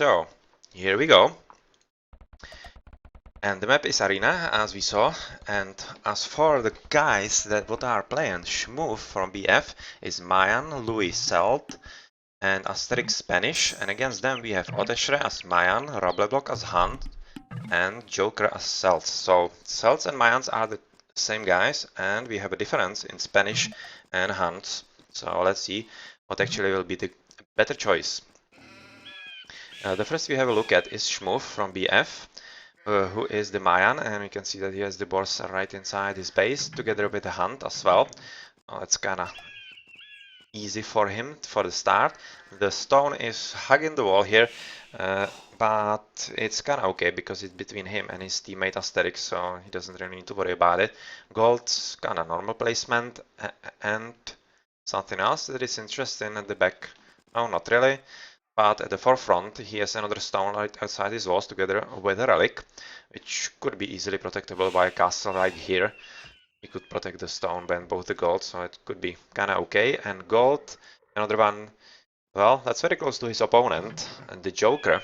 So here we go. And the map is Arena, as we saw. And as for the guys that what are playing, Schmoof from BF is Mayan, Louis Selt, and Asterix Spanish. And against them we have Oteshre as Mayan, Rableblock as Hunt, and Joker as Selt. So Celts and Mayans are the same guys, and we have a difference in Spanish and Hunts. So let's see what actually will be the better choice. The first we have a look at is Schmoof from BF, who is the Mayan, and we can see that he has the boars right inside his base, together with the Hunt as well. It's kinda easy for him for the start. The stone is hugging the wall here, but it's kinda okay because it's between him and his teammate Asterix, so he doesn't really need to worry about it. Gold's kinda normal placement, and something else that is interesting at the back. No, not really. But at the forefront, he has another stone right outside his walls together with a relic, which could be easily protectable by a castle right here. He could protect the stone and both the gold, so it could be kinda okay. And gold, another one, well, that's very close to his opponent, and the Joker.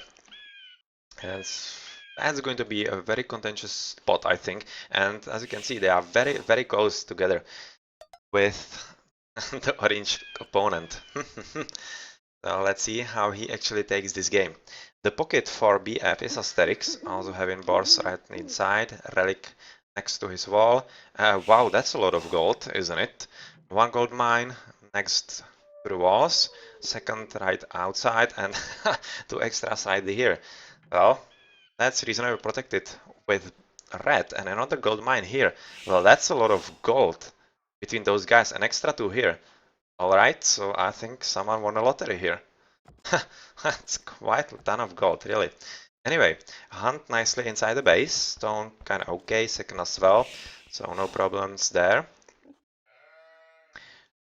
That's going to be a very contentious spot, I think. And as you can see, they are very, very close together with the orange opponent. So let's see how he actually takes this game. The pocket for BF is Asterix, also having boars right inside, relic next to his wall. Wow, that's a lot of gold, isn't it? One gold mine next to the walls, second right outside, and two extra side here. Well, that's reasonably protected with red and another gold mine here. Well, that's a lot of gold between those guys, an extra two here. Alright, so I think someone won a lottery here. That's quite a ton of gold, really. Anyway, Hunt nicely inside the base. Stone kinda okay, second as well, so no problems there.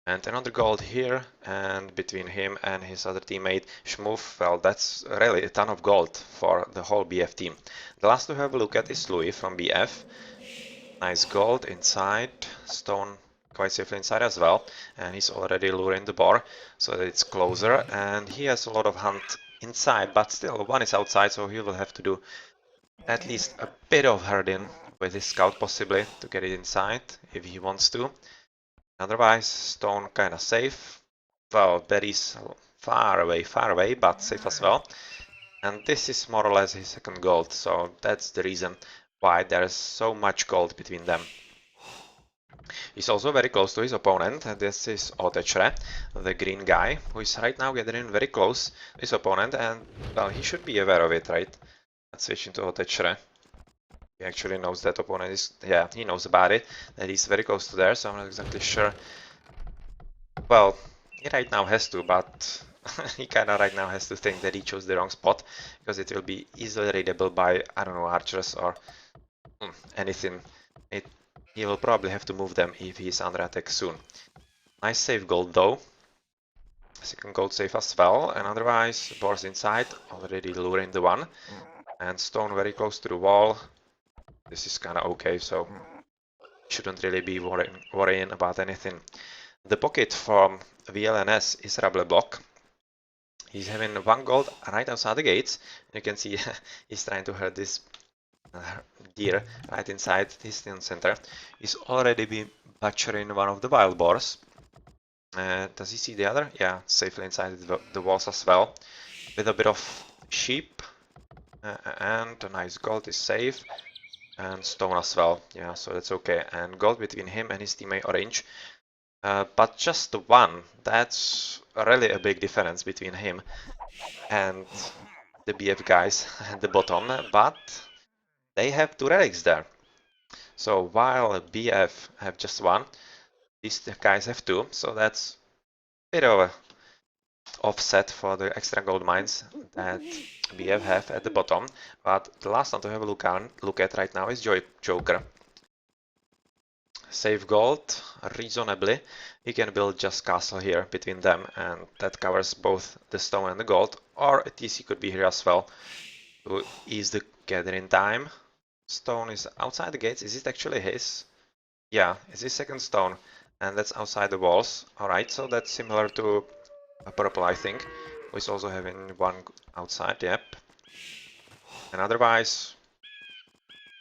And another gold here, and between him and his other teammate, Schmoof, well, that's really a ton of gold for the whole BF team. The last to have a look at is Louis from BF. Nice gold inside, stone quite safely inside as well, and he's already luring the boar so that it's closer, and he has a lot of hunt inside, but still one is outside, so he will have to do at least a bit of herding with his scout possibly to get it inside if he wants to. Otherwise, stone kinda safe. Well, that is far away, but safe as well. And this is more or less his second gold, so that's the reason why there is so much gold between them. He's also very close to his opponent, and this is Otechre, the green guy, who is right now getting very close to his opponent, and well, he should be aware of it, right? Let's switch into Otechre. He actually knows that opponent is, yeah, he knows about it, that he's very close to there, so I'm not exactly sure. Well, he right now has to, but he kinda right now has to think that he chose the wrong spot, because it will be easily readable by, I don't know, archers or anything. He will probably have to move them if he's under attack soon. Nice save gold though. Second gold save as well, and otherwise boars inside, already luring the one. And stone very close to the wall. This is kinda okay, so shouldn't really be worrying about anything. The pocket from VLNS is Rableblock. He's having one gold right outside the gates. You can see he's trying to hurt this deer right inside his town center. He's already been butchering one of the wild boars. Does he see the other? Yeah, safely inside the walls as well. With a bit of sheep. And a nice gold is safe. And stone as well. Yeah, so that's okay. And gold between him and his teammate Orange. But just one. That's really a big difference between him and the BF guys at the bottom. But they have two relics there. So while BF have just one, these guys have two, so that's a bit of a offset for the extra gold mines that BF have at the bottom. But the last one to have a look at right now is Joker. Save gold reasonably. He can build just castle here between them, and that covers both the stone and the gold, or a TC could be here as well to ease the gathering time. Stone is outside the gates. Is it actually his? Yeah, it's his second stone, and that's outside the walls. Alright, so that's similar to a purple, I think, who is also having one outside, yep. And otherwise,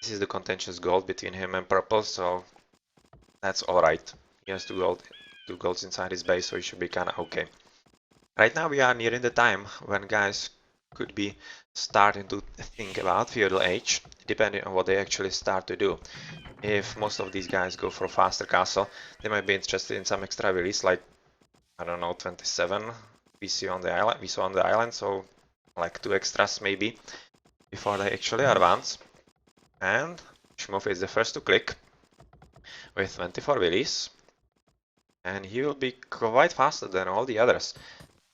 this is the contentious gold between him and purple, so that's alright. He has two golds inside his base, so he should be kinda okay. Right now we are nearing the time when guys could be starting to think about feudal age, depending on what they actually start to do. If most of these guys go for a faster castle, they might be interested in some extra release, like, I don't know, 27 we saw on the island, so like 2 extras maybe before they actually advance. And Shmoof is the first to click with 24 willies, and he will be quite faster than all the others.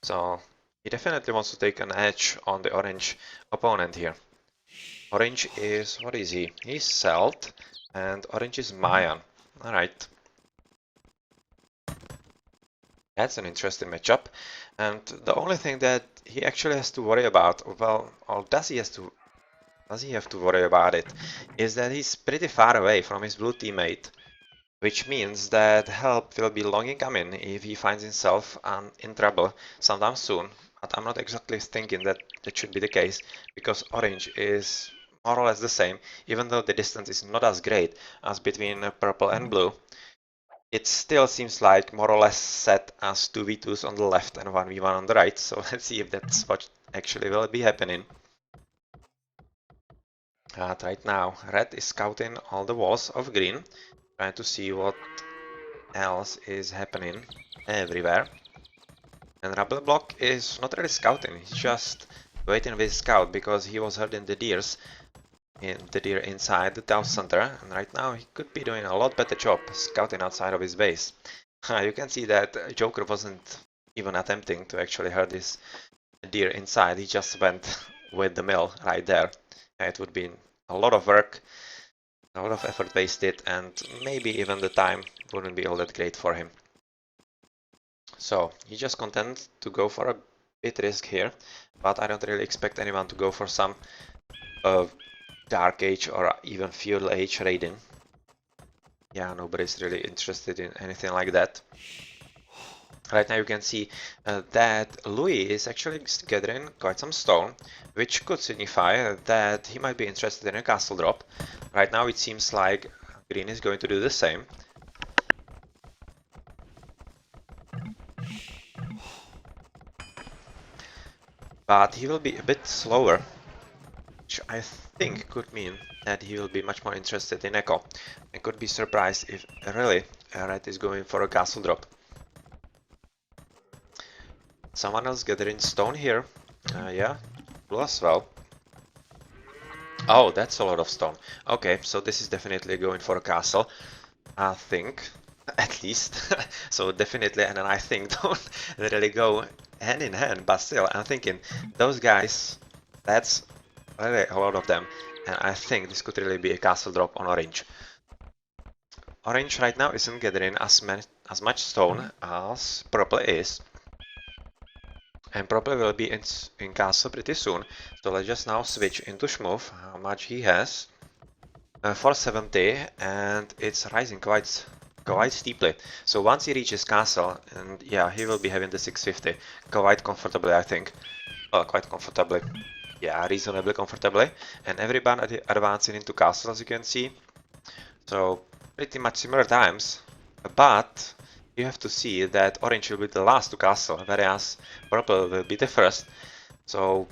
So he definitely wants to take an edge on the orange opponent here. Orange is, what is he? He's Celt, and orange is Mayan. Alright. That's an interesting matchup. And the only thing that he actually has to worry about, well, or does he have to worry about it, is that he's pretty far away from his blue teammate. Which means that help will be long in coming if he finds himself in trouble sometime soon. But I'm not exactly thinking that that should be the case, because orange is more or less the same, even though the distance is not as great as between purple and blue. It still seems like more or less set as 2v2s on the left and 1v1 on the right, so let's see if that's what actually will be happening. Right now, red is scouting all the walls of green, trying to see what else is happening everywhere. And Rebel Block is not really scouting, he's just waiting with scout because he was herding the deer inside the town center, and right now he could be doing a lot better job scouting outside of his base. You can see that Joker wasn't even attempting to actually herd this deer inside, he just went with the mill right there. It would be a lot of work, a lot of effort wasted, and maybe even the time wouldn't be all that great for him. So he's just content to go for a bit risk here, but I don't really expect anyone to go for some Dark Age or even Feudal Age raiding. Yeah, nobody's really interested in anything like that. Right now you can see that Louis is actually gathering quite some stone, which could signify that he might be interested in a castle drop. Right now it seems like green is going to do the same. But he will be a bit slower, which I think could mean that he will be much more interested in Echo. I could be surprised if really red is going for a castle drop. Someone else gathering stone here. Yeah, blue as well. Oh, that's a lot of stone. Okay, so this is definitely going for a castle, I think, at least. So definitely, and then I think don't really go hand in hand, but still, I'm thinking those guys, that's really a lot of them, and I think this could really be a castle drop on orange. Orange right now isn't gathering as much stone as purple is. And probably will be in castle pretty soon. So let's just now switch into Shmoof, how much he has. 470, and it's rising quite steeply. So once he reaches castle, and yeah, he will be having the 650 quite comfortably, I think. Well, quite comfortably. Yeah, reasonably comfortably. And everybody advancing into castle, as you can see. So pretty much similar times, but you have to see that orange will be the last to castle, whereas purple will be the first. So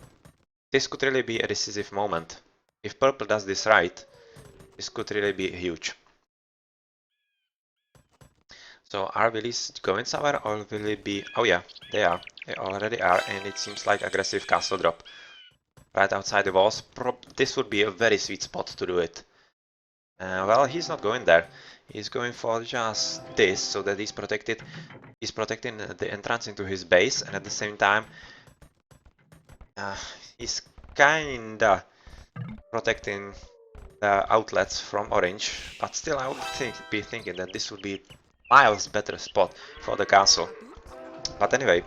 this could really be a decisive moment. If purple does this right, this could really be huge. So are willies going somewhere, or will it be... Oh yeah, they are. They already are, and it seems like aggressive castle drop. Right outside the walls. This would be a very sweet spot to do it. Well, he's not going there. He's going for just this, so that he's protected. He's protecting the entrance into his base, and at the same time, he's kinda protecting the outlets from orange. But still, I would be thinking that this would be miles better spot for the castle. But anyway,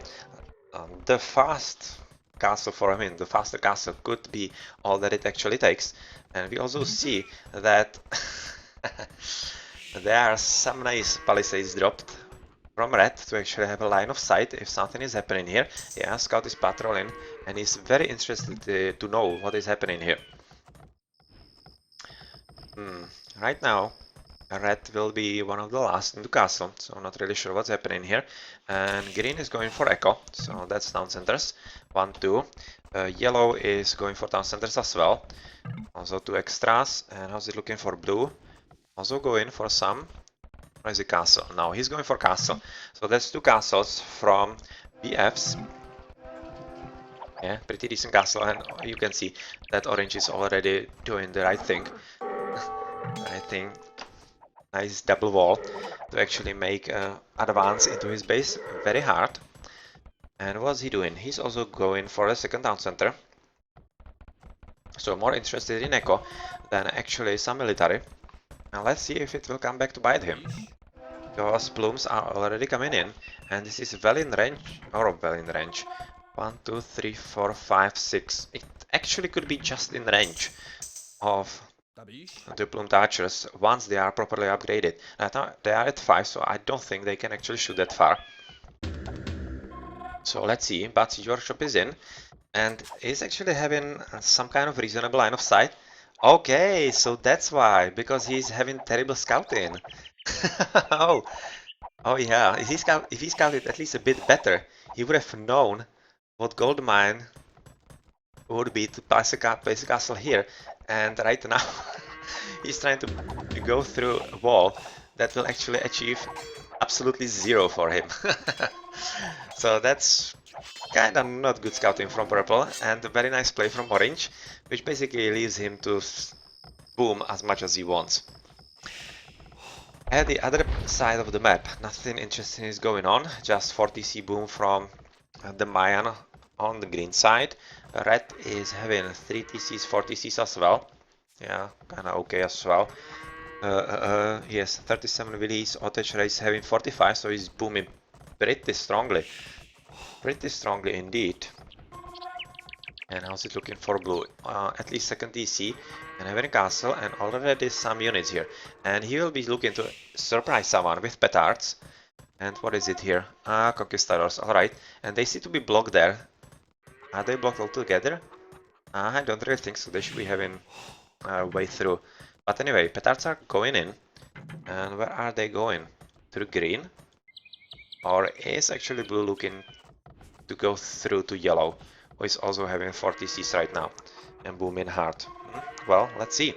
the fast castle for him, the faster castle could be all that it actually takes. And we also see that there are some nice palisades dropped from red to actually have a line of sight if something is happening here. Yeah, scout is patrolling and he's very interested to know what is happening here. Right now, red will be one of the last in the castle, so I'm not really sure what's happening here. And green is going for echo, so that's town centers. 1, 2. Yellow is going for town centers as well. Also 2 extras. And how's it looking for blue? Also going for some. Where is the castle? No, he's going for castle. So that's 2 castles from BFs. Yeah, pretty decent castle, and you can see that orange is already doing the right thing. I think nice double wall to actually make advance into his base very hard. And what's he doing? He's also going for a second town center. So more interested in echo than actually some military. And let's see if it will come back to bite him. Because plumes are already coming in, and this is well in range, or well in range. 1, 2, 3, 4, 5, 6. It actually could be just in range of the plumed archers once they are properly upgraded. Now they are at 5, so I don't think they can actually shoot that far. So let's see, but your shop is in, and is actually having some kind of reasonable line of sight. Okay, so that's why, because he's having terrible scouting. Oh, oh yeah, if he scouted at least a bit better, he would have known what gold mine would be to place a castle here. And right now, he's trying to go through a wall that will actually achieve absolutely 0 for him. So that's kinda not good scouting from purple, and a very nice play from orange, which basically leaves him to boom as much as he wants. At the other side of the map, nothing interesting is going on, just 40C boom from the Mayan on the green side. Red is having 3 TCs, 4 TCs as well. Yeah, kinda okay as well. He has 37 willies, Ottechra is having 45, so he's booming pretty strongly. Pretty strongly indeed. And how's it looking for blue? At least second DC and having a castle and already some units here. And he will be looking to surprise someone with petards. And what is it here? Conquistadors, alright. And they seem to be blocked there. Are they blocked altogether? I don't really think so. They should be having a way through. But anyway, petards are going in. And where are they going? Through green? Or is actually blue looking to go through to yellow, who is also having 40 Cs right now and booming hard? Well, let's see.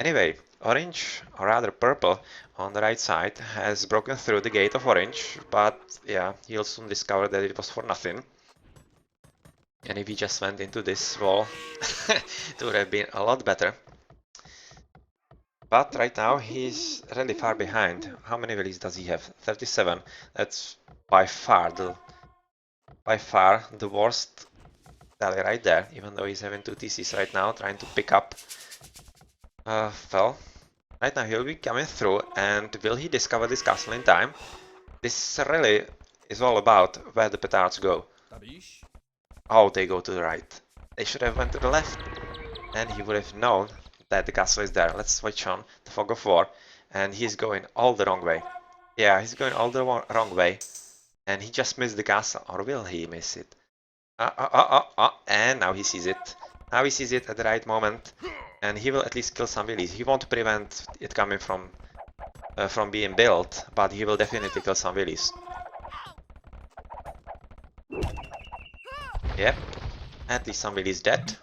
Anyway, orange, or rather purple, on the right side has broken through the gate of orange, but yeah, he'll soon discover that it was for nothing. And if he just went into this wall, it would have been a lot better. But right now he's really far behind. How many villies does he have? 37. That's by far the worst tally right there, even though he's having 2 TCs right now, trying to pick up. Well, right now he'll be coming through, and will he discover this castle in time? This really is all about where the petards go. Oh, they go to the right. They should have went to the left, and he would have known that the castle is there. Let's switch on the fog of war, and he's going all the wrong way. Yeah, he's going all the wrong way. And he just missed the castle, or will he miss it? And now he sees it. Now he sees it at the right moment, and he will at least kill some villies. He won't prevent it coming from being built, but he will definitely kill some villies. Yep, at least some villies dead,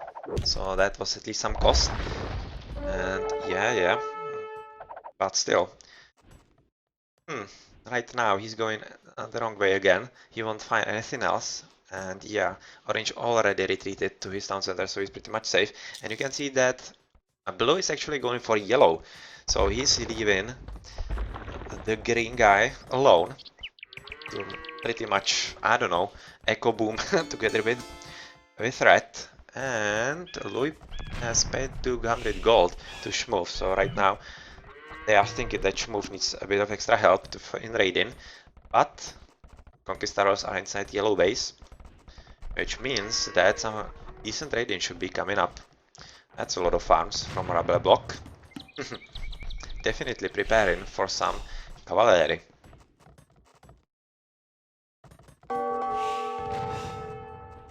so that was at least some cost. And yeah, but still. Right now he's going the wrong way again. He won't find anything else. And yeah, orange already retreated to his town center, so he's pretty much safe. And you can see that blue is actually going for yellow. So he's leaving the green guy alone to pretty much, I don't know, echo boom together with red. And Louis has paid 200 gold to Schmoof, so right now they are thinking that Schmoof needs a bit of extra help in raiding, but Conquistadors are inside yellow base, which means that some decent raiding should be coming up. That's a lot of farms from a rebel block. Definitely preparing for some cavalry.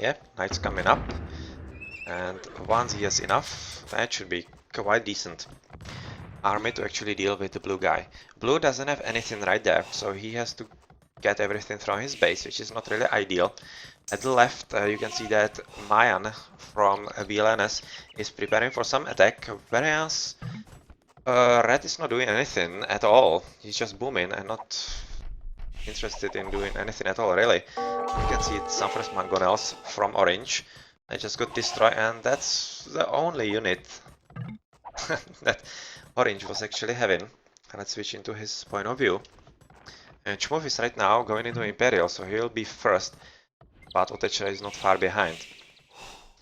Yep, knights coming up. And once he has enough, that should be quite decent army to actually deal with the blue guy. Blue doesn't have anything right there, so he has to get everything from his base, which is not really ideal. At the left, you can see that Mayan from VLNS is preparing for some attack, whereas Red is not doing anything at all. He's just booming and not interested in doing anything at all, really. You can see it suffers mangonels from Orange. I just got destroyed, and that's the only unit that Orange was actually having. Let's switch into his point of view. And Chmov is right now going into Imperial, so he'll be first, but Otechre is not far behind.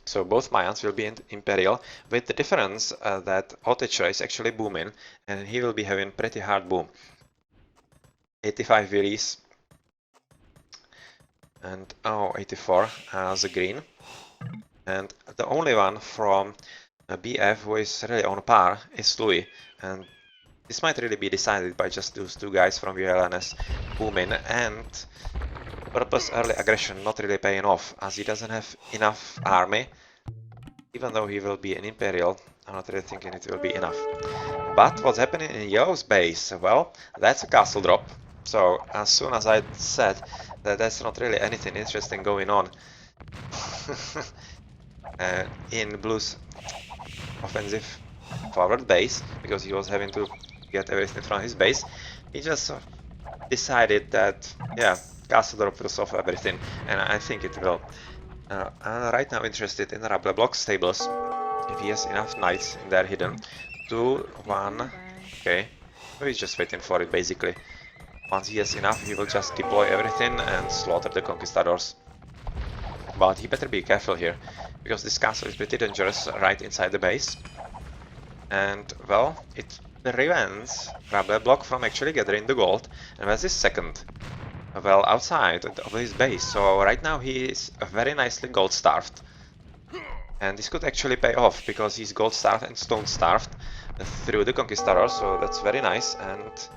So both Mayans will be in Imperial, with the difference that Otechre is actually booming, and he will be having pretty hard boom. 85 Viris, and 84 as a green. And the only one from BF who is really on par is Louis, and this might really be decided by just those two guys from VLNS booming, and Purple's early aggression not really paying off, as he doesn't have enough army. Even though he will be an Imperial, I'm not really thinking it will be enough. But what's happening in Yellow's base? Well, that's a castle drop. So as soon as I said that that's not really anything interesting going on in Blue's offensive forward base, because he was having to get everything from his base, he just decided that, yeah, castle drop will solve everything, and I think it will. I'm right now interested in Rable block stables, if he has enough knights in there hidden. 2, 1, okay, so he's just waiting for it basically. Once he has enough, he will just deploy everything and slaughter the conquistadors. But he better be careful here, because this castle is pretty dangerous right inside the base. And, well, it prevents Rable block from actually gathering the gold. And where's his second? Well, outside of his base, so right now he is very nicely gold starved. And this could actually pay off, because he's gold starved and stone starved through the conquistadors, so that's very nice. And,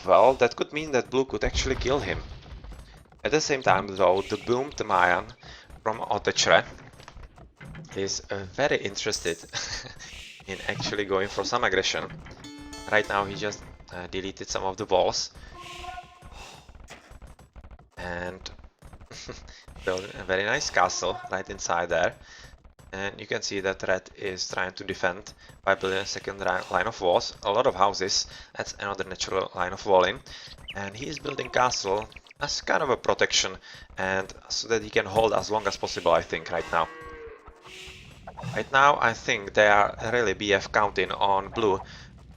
well, that could mean that Blue could actually kill him. At the same time, though, the boomed Mayan from Otechre is very interested in actually going for some aggression. Right now he just deleted some of the walls and built a very nice castle right inside there. And you can see that Red is trying to defend by building a second line of walls, a lot of houses. That's another natural line of walling, and he is building castle as kind of a protection, and so that he can hold as long as possible, I think, right now. Right now, I think they are really BF counting on Blue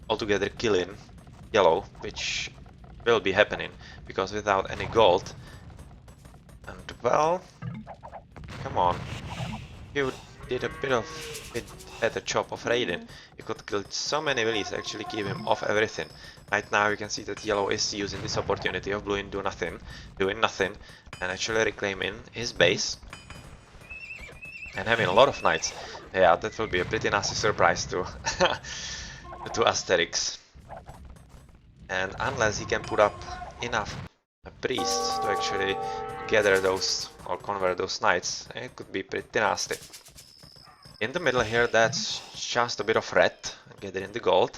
altogether killing Yellow, which will be happening, because without any gold, and well, come on, you did a bit better job of raiding. You could kill so many villies, actually keep him off everything. Right now you can see that Yellow is using this opportunity of Blue doing nothing, and actually reclaiming his base and having a lot of knights. Yeah, that will be a pretty nasty surprise to to Asterix. And unless he can put up enough priests to actually gather those or convert those knights, it could be pretty nasty. In the middle here, that's just a bit of red gathering the gold,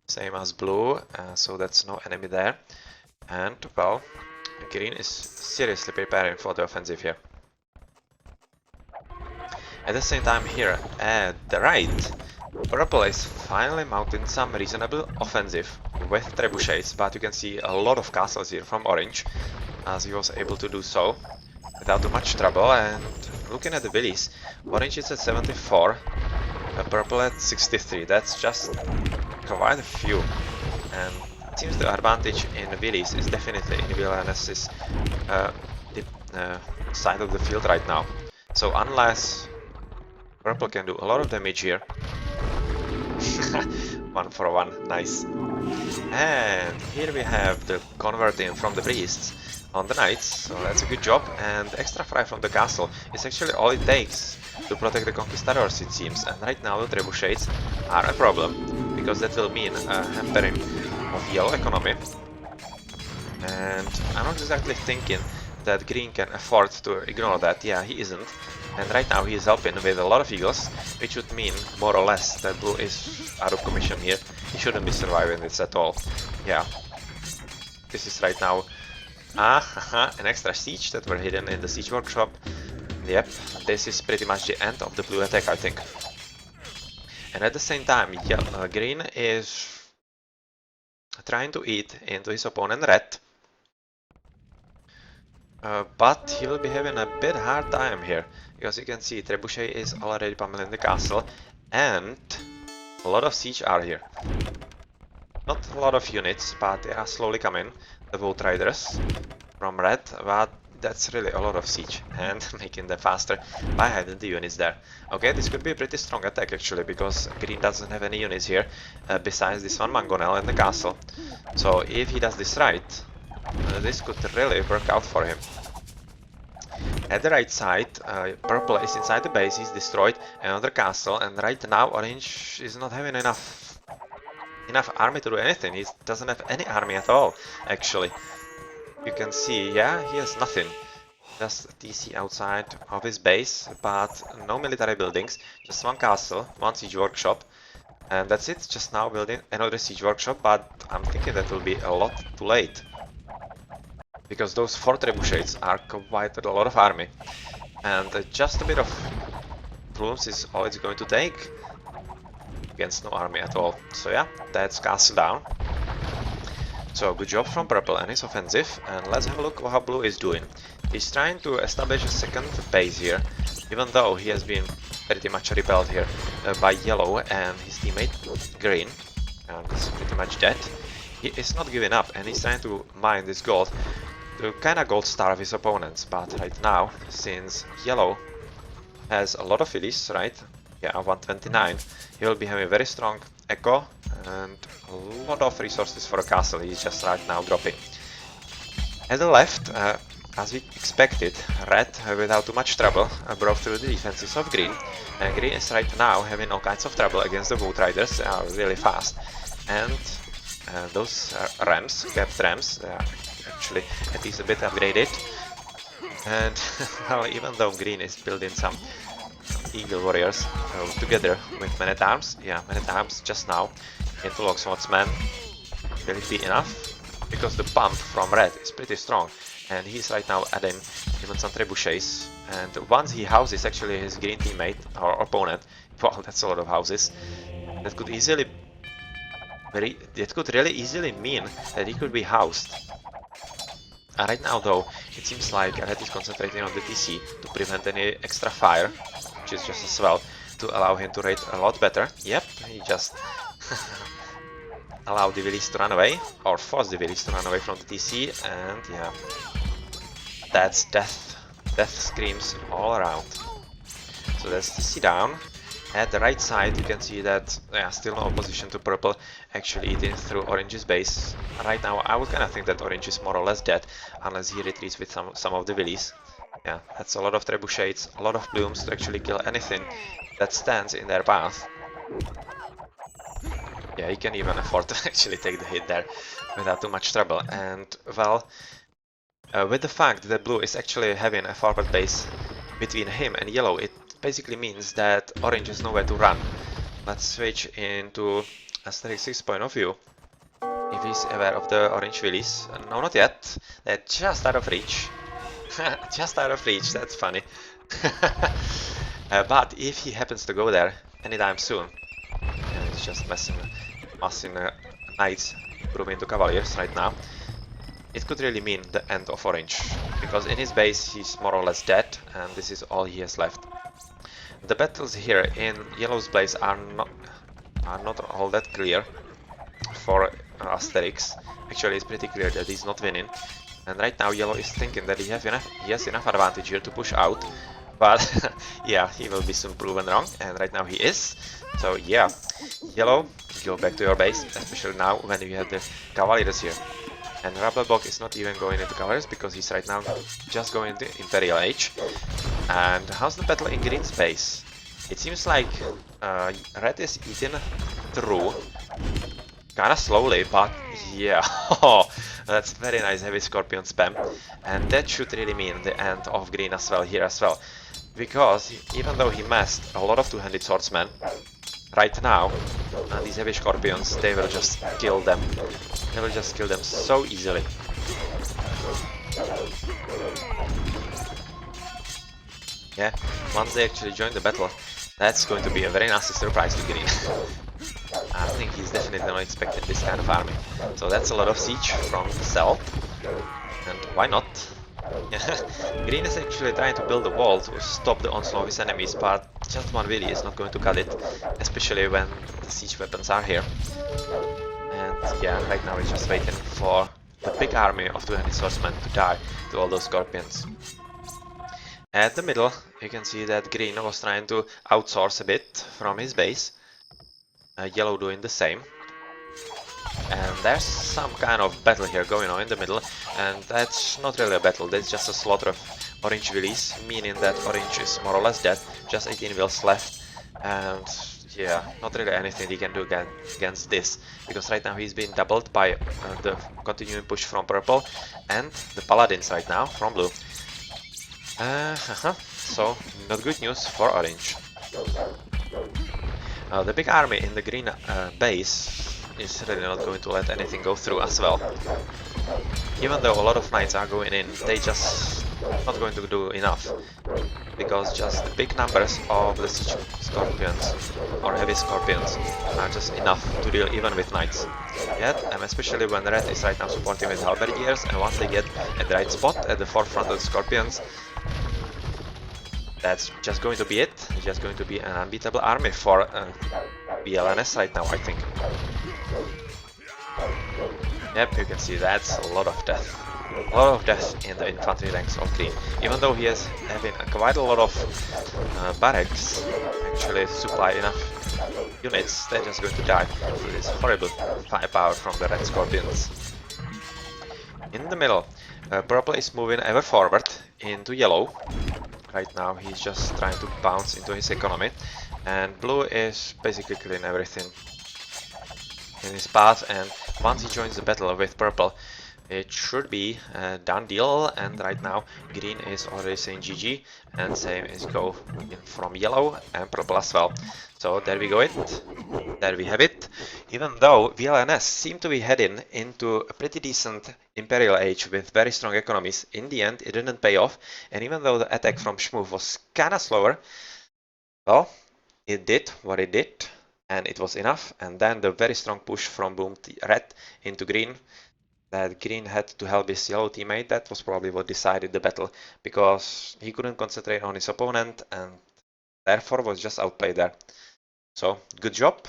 same as blue, so that's no enemy there. And well, green is seriously preparing for the offensive here. At the same time here at the right, Purple is finally mounting some reasonable offensive with trebuchets, but you can see a lot of castles here from Orange, as he was able to do so without too much trouble. And looking at the villies, Orange is at 74, Purple at 63, that's just quite a few. And it seems the advantage in the villies is definitely in VLNS's side of the field right now. So unless Purple can do a lot of damage here. 1 for 1, nice. And here we have the converting from the priests on the knights, so that's a good job. And extra fry from the castle is actually all it takes to protect the conquistadors, it seems. And right now the trebuchets are a problem, because that will mean a hampering of Yellow economy. And I'm not exactly thinking that green can afford to ignore that. Yeah, he isn't. And right now he is helping with a lot of eagles, which would mean more or less that blue is out of commission here. He shouldn't be surviving this at all. Yeah. This is right now an extra siege that were hidden in the siege workshop. Yep, this is pretty much the end of the blue attack, I think. And at the same time, green is trying to eat into his opponent red. But he will be having a bit hard time here, because you can see Trebuchet is already pummeling the castle, and a lot of siege are here. Not a lot of units, but they are slowly coming, the boat riders from red, but that's really a lot of siege, and making them faster by having the units there. Okay, this could be a pretty strong attack actually, because green doesn't have any units here, besides this one mangonel in the castle. So if he does this right, this could really work out for him. At the right side, purple is inside the base, he's destroyed another castle, and right now orange is not having enough army to do anything. He doesn't have any army at all, actually. You can see, yeah, he has nothing. Just a TC outside of his base, but no military buildings, just one castle, one siege workshop, and that's it. Just now building another siege workshop, but I'm thinking that will be a lot too late, because those 4 trebuchets are quite a lot of army, and just a bit of plumes is all it's going to take against no army at all. So yeah, that's castle down. So good job from purple and his offensive, and let's have a look how blue is doing. He's trying to establish a second base here, even though he has been pretty much repelled here by yellow and his teammate green, and he's pretty much dead. He is not giving up, and he's trying to mine this gold to kinda gold starve his opponents, but right now, since yellow has a lot of fillies, right? Yeah, 129, he will be having a very strong echo and a lot of resources for a castle. He's just right now dropping. At the left, as we expected, red, without too much trouble, broke through the defenses of green, and green is right now having all kinds of trouble against the boat riders. They are really fast, and those rams, capped rams, they are actually at least a bit upgraded. And well, even though green is building some eagle warriors together with men-at-arms, yeah, men-at-arms just now into long swordsman, will it be enough? Because the pump from red is pretty strong, and he's right now adding even some trebuchets, and once he houses actually his green teammate or opponent, well, that's a lot of houses, that could really easily mean that he could be housed. Right now though, it seems like red is concentrating on the TC to prevent any extra fire, which is just as well to allow him to raid a lot better. Yep, he just allowed the villies to run away, or forced the villies to run away from the TC, and yeah, that's death screams all around. So that's TC down. At the right side you can see that still no opposition to purple actually eating through orange's base. Right now I would kinda think that orange is more or less dead, unless he retreats with some of the villies. Yeah, that's a lot of trebuchets, a lot of plumes to actually kill anything that stands in their path. Yeah, he can even afford to actually take the hit there without too much trouble. And well, with the fact that blue is actually having a forward base between him and yellow, it basically means that orange has nowhere to run. Let's switch into Asterix's point of view. If he's aware of the orange villies. No, not yet. They're just out of reach. Just out of reach, that's funny. But if he happens to go there anytime soon, it's just massing knights improving into cavaliers right now, it could really mean the end of orange, because in his base he's more or less dead, and this is all he has left. The battles here in yellow's base are not all that clear for Asterix. Actually, it's pretty clear that he's not winning, and right now yellow is thinking that he has enough advantage here to push out, but yeah, he will be soon proven wrong, and right now he is. So yeah, yellow, go back to your base, especially now when you have the cavaliers here. And Rabelbog is not even going into cavaliers because he's right now just going into Imperial Age. And how's the battle in green space? It seems like red is eating through kinda slowly, but yeah, That's very nice heavy scorpion spam, and that should really mean the end of green as well here as well, because even though he massed a lot of two-handed swordsmen, right now these heavy scorpions, they will just kill them. They will just kill them so easily. Yeah, once they actually join the battle, that's going to be a very nasty surprise to green. I think he's definitely not expecting this kind of army. So that's a lot of siege from the south, and why not? Green is actually trying to build a wall to stop the onslaught of his enemies, but just one really is not going to cut it, especially when the siege weapons are here. And yeah, right now he's just waiting for the big army of two-handed swordsmen to die to all those scorpions. At the middle, you can see that Green was trying to outsource a bit from his base, Yellow doing the same. And there's some kind of battle here going on in the middle, and that's not really a battle, that's just a slaughter of Orange Willies, meaning that Orange is more or less dead, just 18 wills left, and yeah, not really anything he can do against this, because right now he's being doubled by the continuing push from Purple and the Paladins right now from Blue. So, not good news for Orange. The big army in the green base is really not going to let anything go through as well. Even though a lot of knights are going in, they just not going to do enough, because just the big numbers of the siege scorpions or heavy scorpions are just enough to deal even with knights. Yet, and especially when Red is right now supporting with halberdiers, and once they get at the right spot at the forefront of the scorpions, that's just going to be it. It's just going to be an unbeatable army for VLNS right now, I think. Yep, you can see that's a lot of death. A lot of death in the infantry ranks of Green. Even though he is having quite a lot of barracks, actually supply enough units, they're just going to die to this horrible firepower from the Red Scorpions. In the middle, Purple is moving ever forward into Yellow. Right now he's just trying to bounce into his economy, and Blue is basically killing everything in his path, and once he joins the battle with Purple, it should be a done deal, and right now Green is already saying GG, and same is go in from Yellow and Purple as well. So there we go there we have it. Even though VLNS seem to be heading into a pretty decent Imperial Age with very strong economies, in the end it didn't pay off, and even though the attack from Schmoof was kinda slower, well, it did what it did, and it was enough. And then the very strong push from Red into Green, that Green had to help his Yellow teammate, that was probably what decided the battle, because he couldn't concentrate on his opponent and therefore was just outplayed there. So good job,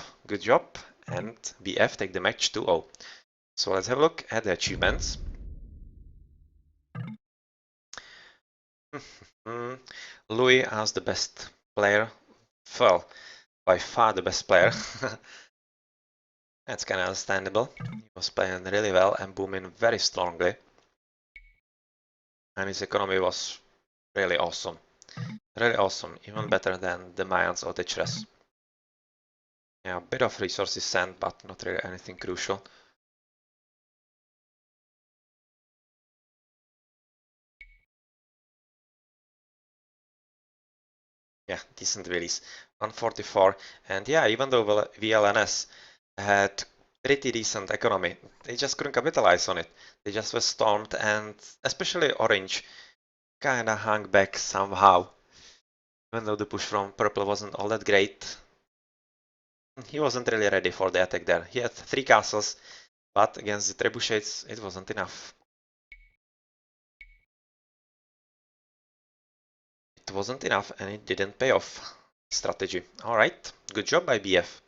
and BF take the match 2-0. So let's have a look at the achievements. Louis as the best player, well, by far the best player. That's kind of understandable. He was playing really well and booming very strongly. And his economy was really awesome. Really awesome, even better than the Mayans or the Chres. Yeah, a bit of resources sent, but not really anything crucial. Yeah, decent release. 144, and yeah, even though VLNS had pretty decent economy, they just couldn't capitalize on it. They just were stormed, and especially Orange kinda hung back somehow. Even though the push from Purple wasn't all that great, he wasn't really ready for the attack there. He had 3 castles, but against the trebuchets it wasn't enough. It wasn't enough, and it didn't pay off. Strategy. Alright, good job by BF.